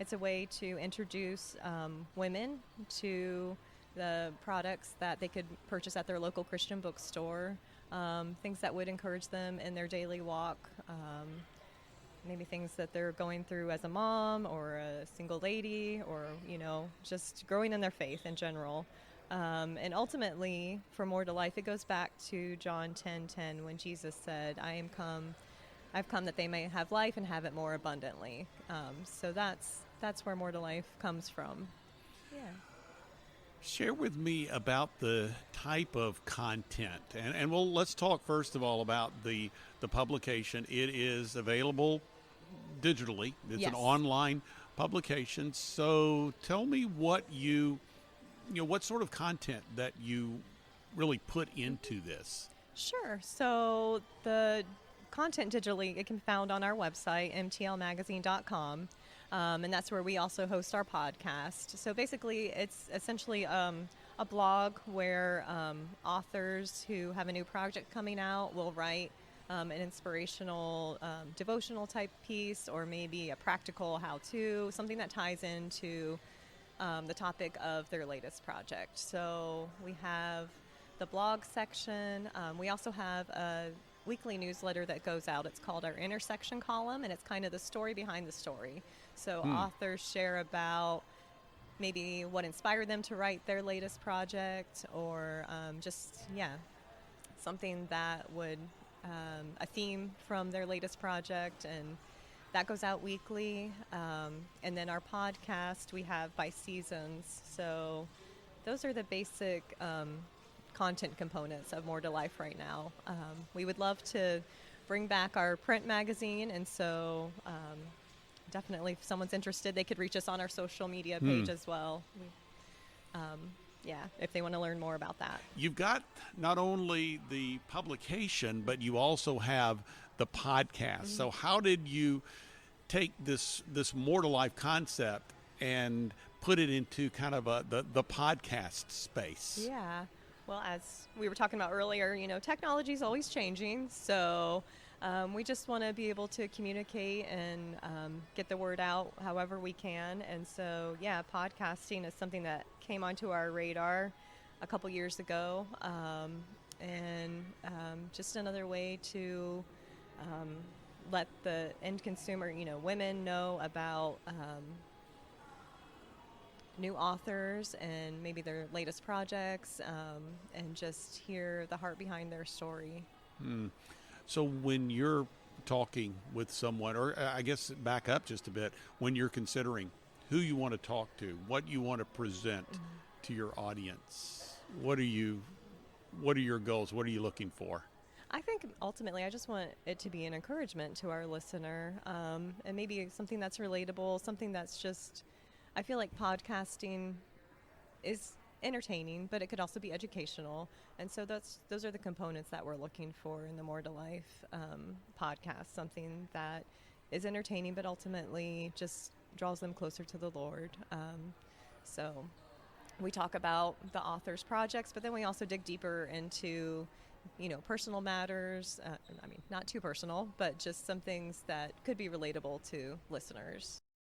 it's a way to introduce women to the products that they could purchase at their local Christian bookstore, things that would encourage them in their daily walk, maybe things that they're going through as a mom or a single lady, or, just growing in their faith in general. And ultimately, for more to life, it goes back to John 10:10 when Jesus said, I've come that they may have life and have it more abundantly. So that's where more to life comes from. Yeah. Share with me about the type of content, and let's talk first of all about the publication. It is available digitally. It's an Yes. online publication. So tell me what what sort of content that you really put into this. Sure. So the content digitally, it can be found on our website, mtlmagazine.com. And that's where we also host our podcast. So basically, it's essentially a blog where authors who have a new project coming out will write an inspirational devotional type piece, or maybe a practical how-to, something that ties into the topic of their latest project. So we have the blog section. We also have a weekly newsletter that goes out. It's called our Intersection column, and it's kind of the story behind the story. So authors share about maybe what inspired them to write their latest project, or something that would, a theme from their latest project, and that goes out weekly. And then our podcast we have by seasons. So those are the basic content components of More to Life right now. We would love to bring back our print magazine, and so definitely if someone's interested, they could reach us on our social media page as well. If they want to learn more about that. You've got not only the publication, but you also have the podcast. So how did you take this More to Life concept and put it into kind of the podcast space? Yeah. Well, as we were talking about earlier, technology is always changing. So we just want to be able to communicate and get the word out however we can. And so, podcasting is something that came onto our radar a couple years ago. And just another way to let the end consumer, women know about new authors and maybe their latest projects, and just hear the heart behind their story. So when you're talking with someone, or I guess back up just a bit, when you're considering who you want to talk to, what you want to present to your audience, what are your goals? What are you looking for? I think ultimately I just want it to be an encouragement to our listener, and maybe something that's relatable, something that's just, I feel like podcasting is entertaining, but it could also be educational. And so those are the components that we're looking for in the More to Life podcast, something that is entertaining, but ultimately just draws them closer to the Lord. So we talk about the author's projects, but then we also dig deeper into personal matters. Not too personal, but just some things that could be relatable to listeners.